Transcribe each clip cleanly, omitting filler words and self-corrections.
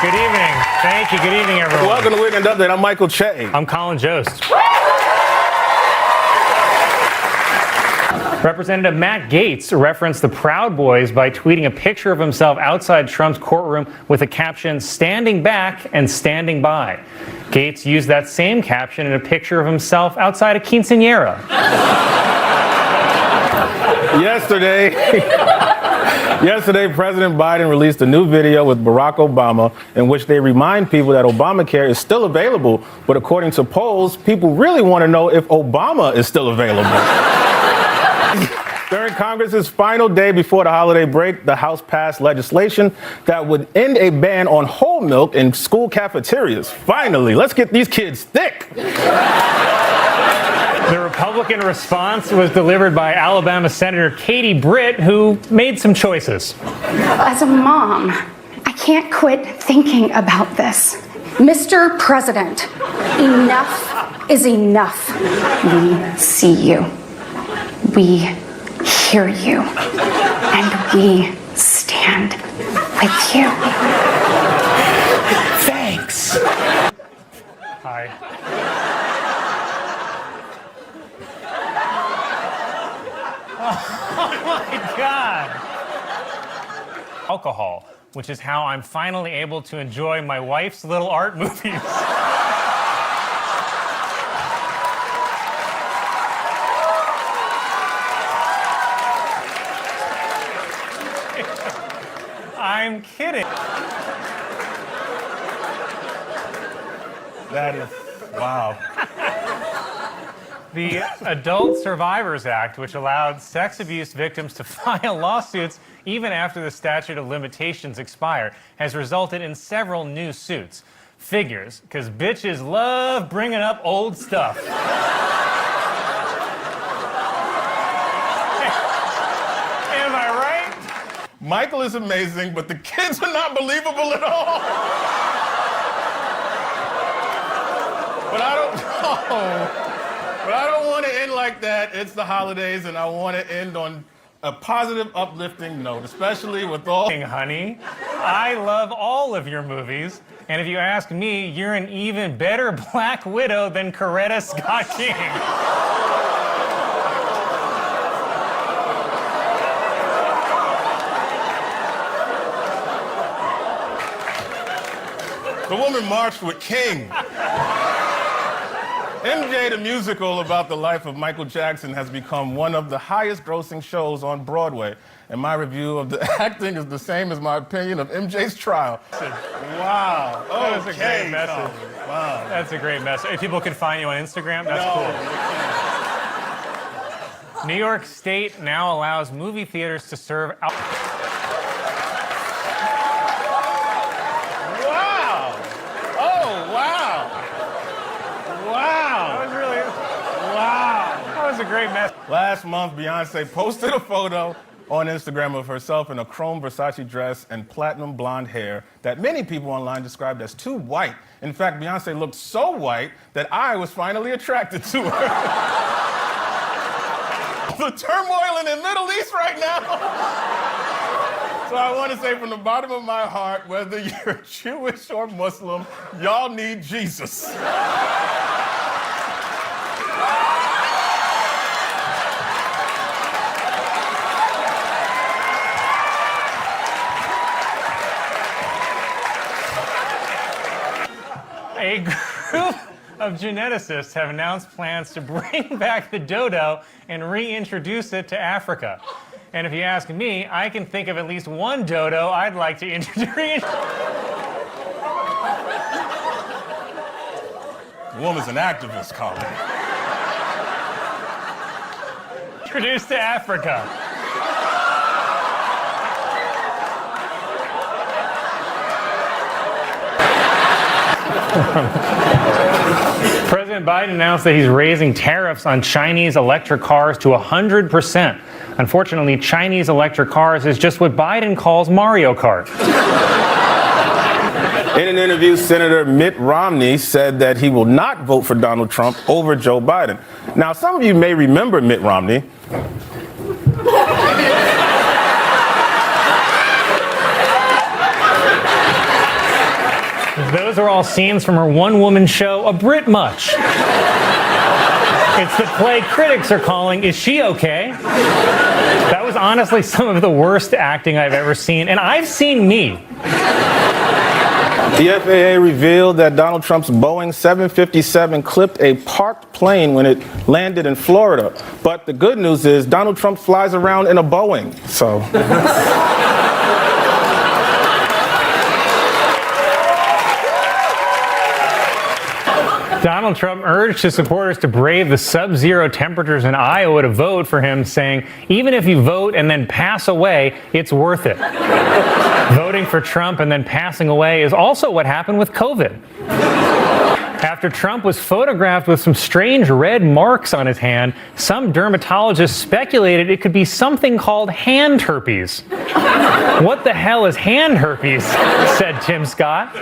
Good evening. Thank you. Good evening, everyone. Welcome to Weekend Update. I'm Michael Che. I'm Colin Jost. Representative Matt Gaetz referenced the Proud Boys by tweeting a picture of himself outside Trump's courtroom with a caption, "Standing back and standing by." Gaetz used that same caption in a picture of himself outside a quinceañera. Yesterday, President Biden released a new video with Barack Obama in which they remind people that Obamacare is still available. But according to polls, people really want to know if Obama is still available. During Congress's final day before the holiday break, the House passed legislation that would end a ban on whole milk in school cafeterias. Finally, let's get these kids thick. The Republican response was delivered by Alabama Senator Katie Britt, who made some choices. As a mom, I can't quit thinking about this. Mr. President, enough is enough. We see you. We hear you. And we stand with you. Thanks. Hi. Oh my God. Alcohol, which is how I'm finally able to enjoy my wife's little art movies. I'm kidding. That is, wow. The Adult Survivors Act, which allowed sex abuse victims to file lawsuits even after the statute of limitations expire, has resulted in several new suits. Figures, because bitches love bringing up old stuff. Am I right? Michael is amazing, but the kids are not believable at all. But I don't know. But I don't want to end like that. It's the holidays, and I want to end on a positive, uplifting note, especially with all... Honey, I love all of your movies, and if you ask me, you're an even better Black Widow than Coretta Scott King. The woman marched with King. MJ, the musical about the life of Michael Jackson, has become one of the highest grossing shows on Broadway. And my review of the acting is the same as my opinion of MJ's trial. Wow. That was a great message. Wow. That's a great message. If people can find you on Instagram, that's cool. New York State now allows movie theaters to serve alcohol. A great mess. Last month, Beyonce posted a photo on Instagram of herself in a chrome Versace dress and platinum blonde hair that many people online described as too white. In fact, Beyonce looked so white that I was finally attracted to her. The turmoil in the Middle East right now. So I want to say from the bottom of my heart, whether you're Jewish or Muslim, y'all need Jesus. A group of geneticists have announced plans to bring back the dodo and reintroduce it to Africa. And if you ask me, I can think of at least one dodo I'd like to introduce. The woman's an activist, Colin. Introduced to Africa. President Biden announced that he's raising tariffs on Chinese electric cars to 100%. Unfortunately, Chinese electric cars is just what Biden calls Mario Kart. In an interview, Senator Mitt Romney said that he will not vote for Donald Trump over Joe Biden. Now, some of you may remember Mitt Romney. Those are all scenes from her one-woman show, A Brit Much. It's the play critics are calling Is She Okay? That was honestly some of the worst acting I've ever seen, and I've seen Me. The FAA revealed that Donald Trump's Boeing 757 clipped a parked plane when it landed in Florida. But the good news is Donald Trump flies around in a Boeing, so... Donald Trump urged his supporters to brave the sub-zero temperatures in Iowa to vote for him, saying, even if you vote and then pass away, it's worth it. Voting for Trump and then passing away is also what happened with COVID. After Trump was photographed with some strange red marks on his hand, some dermatologists speculated it could be something called hand herpes. What the hell is hand herpes? Said Tim Scott.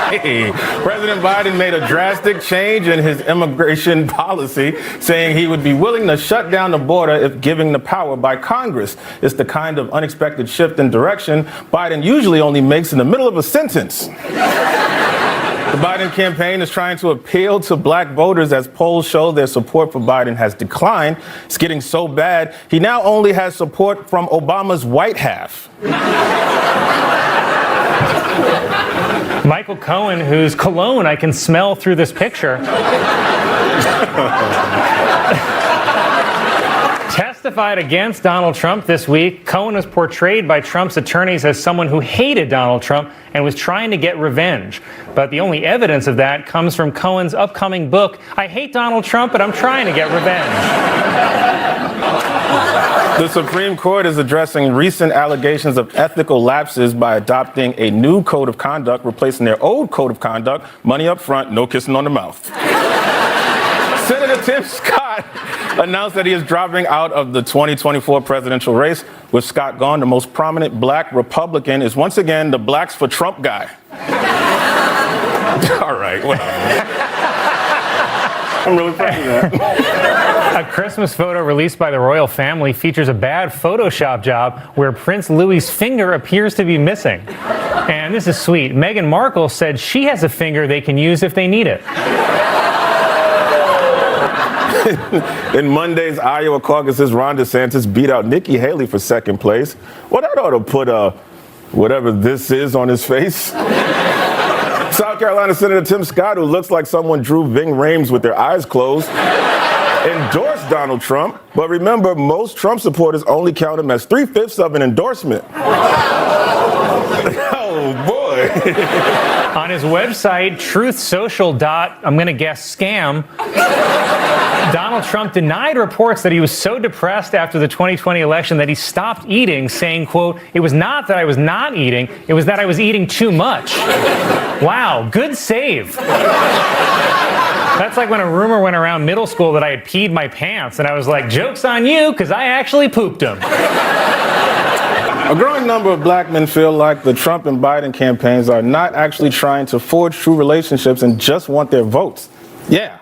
Hey, President Biden made a drastic change in his immigration policy, saying he would be willing to shut down the border if given the power by Congress. It's the kind of unexpected shift in direction Biden usually only makes in the middle of a sentence. The Biden campaign is trying to appeal to black voters as polls show their support for Biden has declined. It's getting so bad, he now only has support from Obama's white half. Michael Cohen, whose cologne I can smell through this picture, testified against Donald Trump this week. Cohen was portrayed by Trump's attorneys as someone who hated Donald Trump and was trying to get revenge. But the only evidence of that comes from Cohen's upcoming book, I Hate Donald Trump, but I'm Trying to Get Revenge. The Supreme Court is addressing recent allegations of ethical lapses by adopting a new code of conduct, replacing their old code of conduct, money up front, no kissing on the mouth. Senator Tim Scott announced that he is dropping out of the 2024 presidential race. With Scott gone, the most prominent black Republican is once again the Blacks for Trump guy. All right, whatever. I'm really proud of that. A Christmas photo released by the royal family features a bad Photoshop job where Prince Louis's finger appears to be missing. And this is sweet. Meghan Markle said she has a finger they can use if they need it. In Monday's Iowa caucuses, Ron DeSantis beat out Nikki Haley for second place. Well, that ought to put whatever this is on his face. South Carolina Senator Tim Scott, who looks like someone drew Ving Rhames with their eyes closed, endorsed Donald Trump. But remember, most Trump supporters only count him as 3/5 of an endorsement. Oh, boy. On his website, truthsocial. I'm going to guess scam, Donald Trump denied reports that he was so depressed after the 2020 election that he stopped eating, saying, quote, it was not that I was not eating, it was that I was eating too much. Wow, good save. That's like when a rumor went around middle school that I had peed my pants, and I was like, joke's on you, because I actually pooped them. A growing number of black men feel like the Trump and Biden campaigns are not actually trying to forge true relationships and just want their votes. Yeah.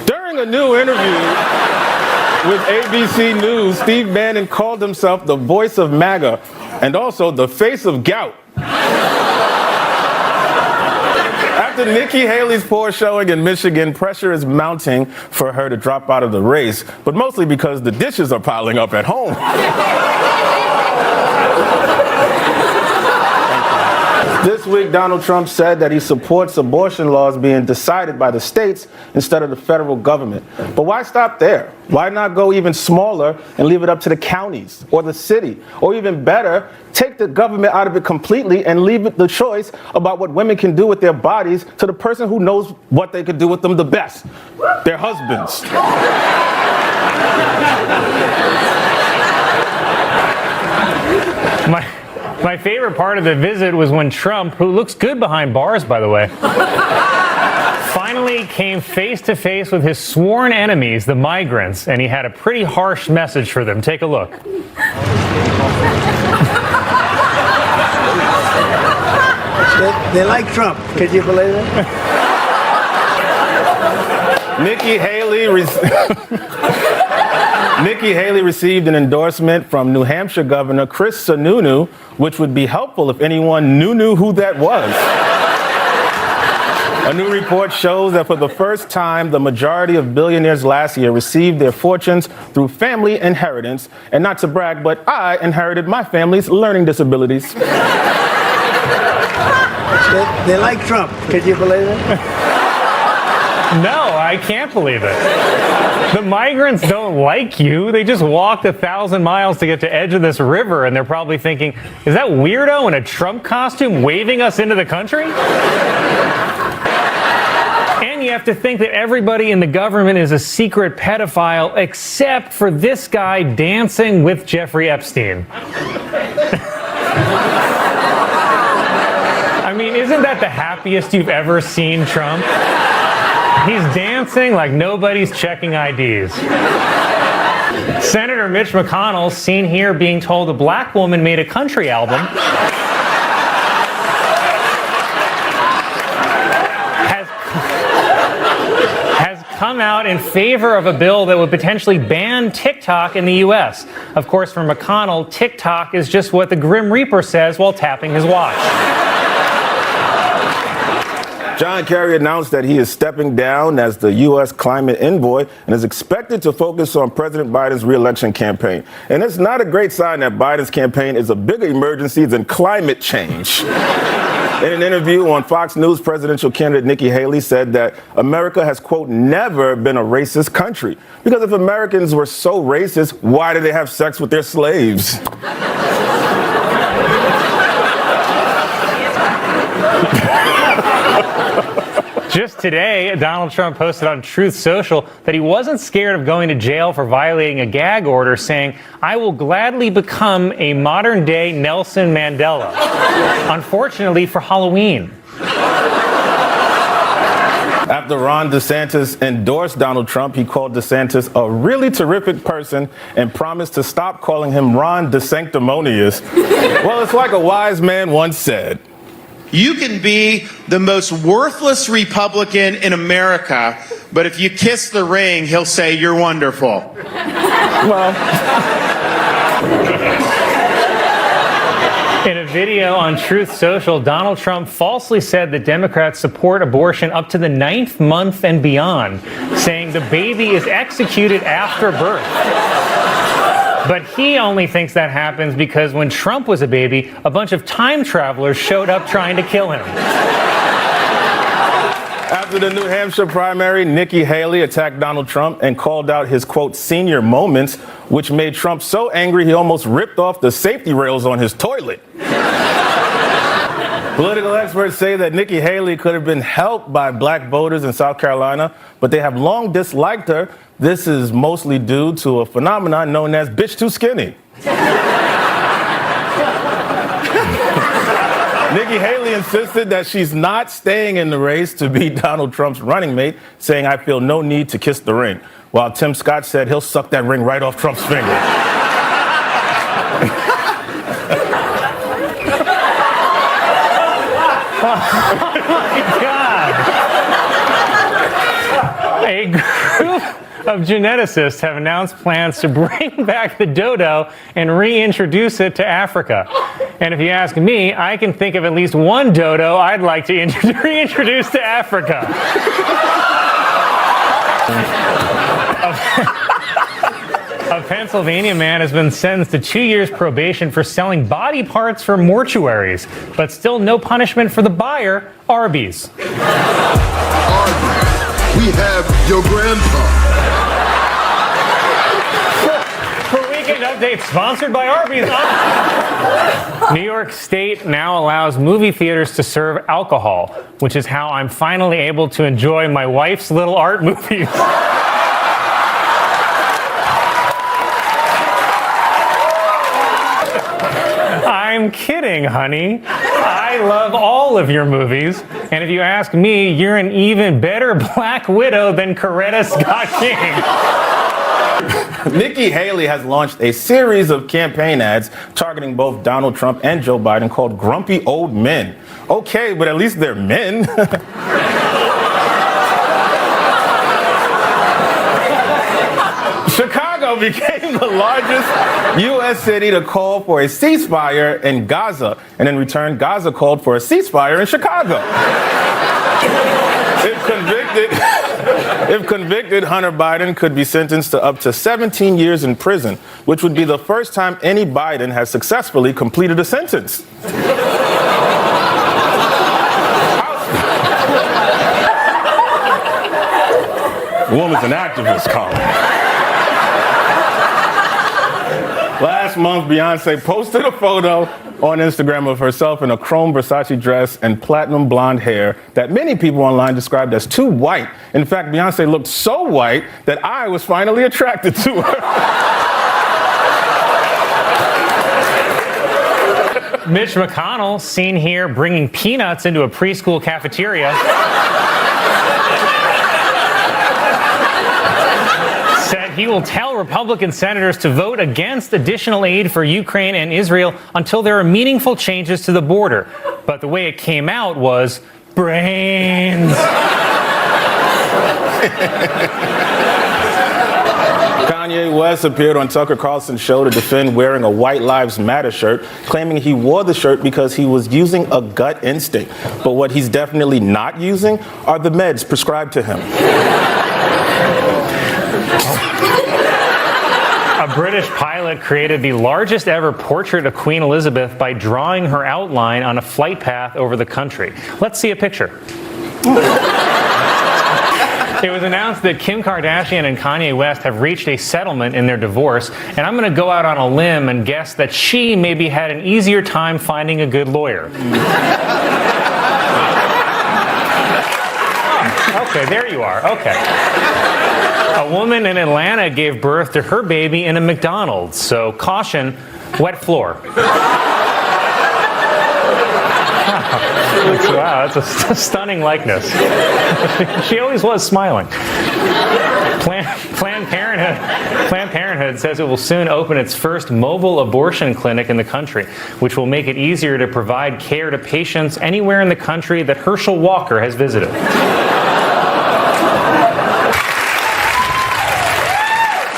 During a new interview with ABC News, Steve Bannon called himself the voice of MAGA and also the face of gout. After Nikki Haley's poor showing in Michigan, pressure is mounting for her to drop out of the race, but mostly because the dishes are piling up at home. This week, Donald Trump said that he supports abortion laws being decided by the states instead of the federal government. But why stop there? Why not go even smaller and leave it up to the counties or the city? Or even better, take the government out of it completely and leave it the choice about what women can do with their bodies to the person who knows what they could do with them the best, their husbands. My favorite part of the visit was when Trump, who looks good behind bars, by the way, finally came face to face with his sworn enemies, the migrants, and he had a pretty harsh message for them. Take a look. They like Trump. Could you believe it? Nikki Haley Nikki Haley received an endorsement from New Hampshire Governor Chris Sununu, which would be helpful if anyone knew who that was. A new report shows that for the first time, the majority of billionaires last year received their fortunes through family inheritance. And not to brag, but I inherited my family's learning disabilities. They like Trump. Can you believe it? No, I can't believe it. The migrants don't like you. They just walked 1,000 miles to get to the edge of this river, and they're probably thinking, is that weirdo in a Trump costume waving us into the country? And you have to think that everybody in the government is a secret pedophile except for this guy dancing with Jeffrey Epstein. I mean, isn't that the happiest you've ever seen Trump? He's dancing like nobody's checking IDs. Senator Mitch McConnell, seen here being told a black woman made a country album, has come out in favor of a bill that would potentially ban TikTok in the U.S. Of course, for McConnell, TikTok is just what the Grim Reaper says while tapping his watch. John Kerry announced that he is stepping down as the U.S. climate envoy and is expected to focus on President Biden's re-election campaign. And it's not a great sign that Biden's campaign is a bigger emergency than climate change. In an interview on Fox News, presidential candidate Nikki Haley said that America has, quote, never been a racist country. Because if Americans were so racist, why did they have sex with their slaves? Just today, Donald Trump posted on Truth Social that he wasn't scared of going to jail for violating a gag order, saying, "I will gladly become a modern-day Nelson Mandela." Unfortunately for Halloween. After Ron DeSantis endorsed Donald Trump, he called DeSantis a really terrific person and promised to stop calling him Ron DeSanctimonious. Well, it's like a wise man once said. You can be the most worthless Republican in America, but if you kiss the ring, he'll say you're wonderful. Well, in a video on Truth Social, Donald Trump falsely said that Democrats support abortion up to the 9th month and beyond, saying the baby is executed after birth. But he only thinks that happens because when Trump was a baby, a bunch of time travelers showed up trying to kill him. After the New Hampshire primary, Nikki Haley attacked Donald Trump and called out his, quote, senior moments, which made Trump so angry he almost ripped off the safety rails on his toilet. Political experts say that Nikki Haley could have been helped by black voters in South Carolina, but they have long disliked her. This is mostly due to a phenomenon known as bitch too skinny. Nikki Haley insisted that she's not staying in the race to be Donald Trump's running mate, saying, "I feel no need to kiss the ring," while Tim Scott said he'll suck that ring right off Trump's finger. Oh my God. A group of geneticists have announced plans to bring back the dodo and reintroduce it to Africa. And if you ask me, I can think of at least one dodo I'd like to reintroduce to Africa. A Pennsylvania man has been sentenced to 2 years probation for selling body parts for mortuaries, but still no punishment for the buyer, Arby's. We have your grandpa. For Weekend Update, sponsored by Arby's. New York State now allows movie theaters to serve alcohol, which is how I'm finally able to enjoy my wife's little art movies. I'm kidding, honey. I love all of your movies. And if you ask me, you're an even better Black Widow than Coretta Scott King. Nikki Haley has launched a series of campaign ads targeting both Donald Trump and Joe Biden called Grumpy Old Men. Okay, but at least they're men. Chicago Israel became the largest U.S. city to call for a ceasefire in Gaza, and in return, Gaza called for a ceasefire in Chicago. If convicted, Hunter Biden could be sentenced to up to 17 years in prison, which would be the first time any Biden has successfully completed a sentence. The woman's an activist, Colin. Last month, Beyonce posted a photo on Instagram of herself in a chrome Versace dress and platinum blonde hair that many people online described as too white. In fact, Beyonce looked so white that I was finally attracted to her. Mitch McConnell, seen here bringing peanuts into a preschool cafeteria, said he will tell Republican senators to vote against additional aid for Ukraine and Israel until there are meaningful changes to the border. But the way it came out was brains. Kanye West appeared on Tucker Carlson's show to defend wearing a White Lives Matter shirt, claiming he wore the shirt because he was using a gut instinct. But what he's definitely not using are the meds prescribed to him. A British pilot created the largest ever portrait of Queen Elizabeth by drawing her outline on a flight path over the country. Let's see a picture. It was announced that Kim Kardashian and Kanye West have reached a settlement in their divorce, and I'm going to go out on a limb and guess that she maybe had an easier time finding a good lawyer. Okay, there you are. Okay. A woman in Atlanta gave birth to her baby in a McDonald's, so caution, wet floor. Wow, that's a stunning likeness. She always was smiling. Planned Parenthood says it will soon open its first mobile abortion clinic in the country, which will make it easier to provide care to patients anywhere in the country that Herschel Walker has visited.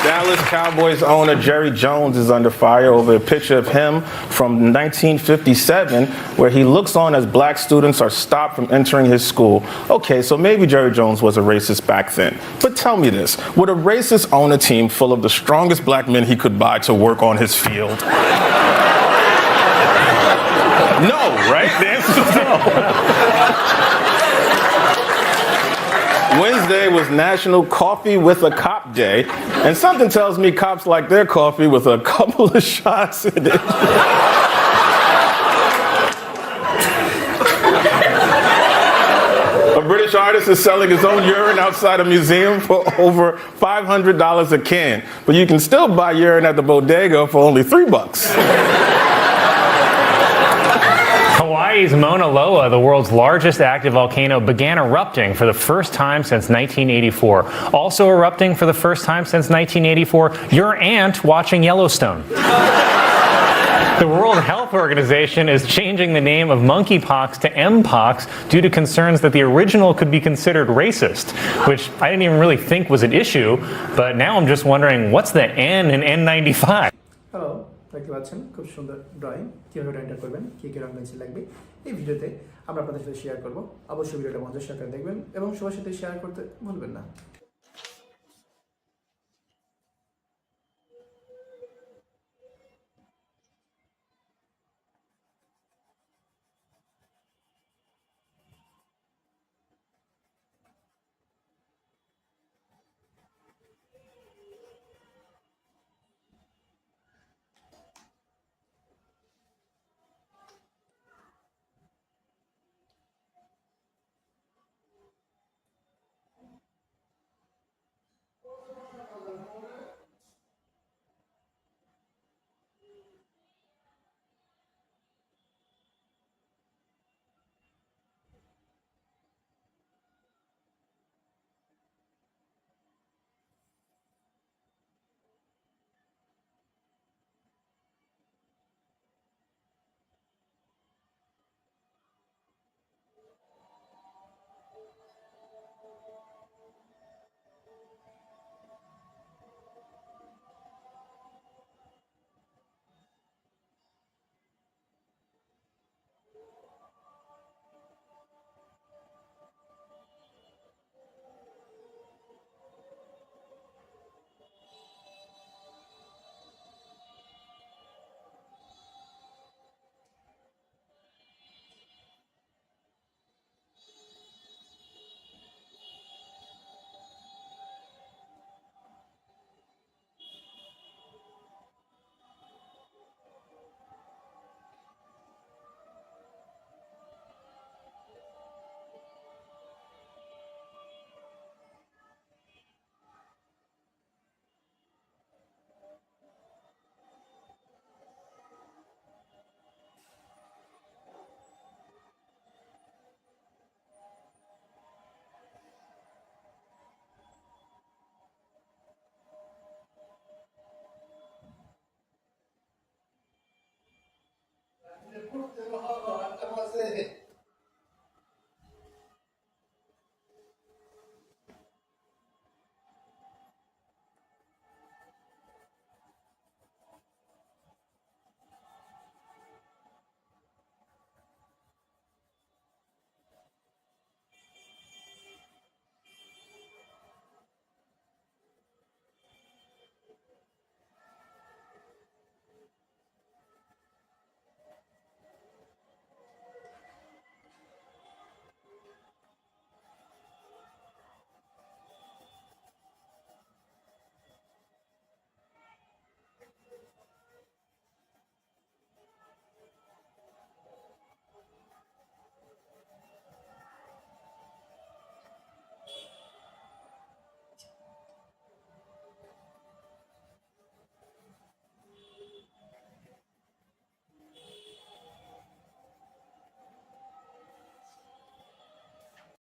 Dallas Cowboys owner Jerry Jones is under fire over a picture of him from 1957 where he looks on as black students are stopped from entering his school. Okay, so maybe Jerry Jones was a racist back then. But tell me this, would a racist own a team full of the strongest black men he could buy to work on his field? No, right? The answer is no. Wednesday was National Coffee with a Cop Day, and something tells me cops like their coffee with a couple of shots in it. A British artist is selling his own urine outside a museum for over $500 a can, but you can still buy urine at the bodega for only $3. Hawaii's Mauna Loa, the world's largest active volcano, began erupting for the first time since 1984. Also erupting for the first time since 1984, your aunt watching Yellowstone. The World Health Organization is changing the name of monkeypox to Mpox due to concerns that the original could be considered racist, which I didn't even really think was an issue, but now I'm just wondering, what's the N in N95? Hello দেখতে পাচ্ছেন খুব সুন্দর drawing কীভাবে ড্রয়িংটা করবেন কী কী রং pencil লাগবে এই ভিডিওতে আমরা আপনাদের সাথে শেয়ার করব অবশ্যই ভিডিওটা মনোযোগ সহকারে দেখবেন এবং সবার সাথে শেয়ার করতে ভুলবেন না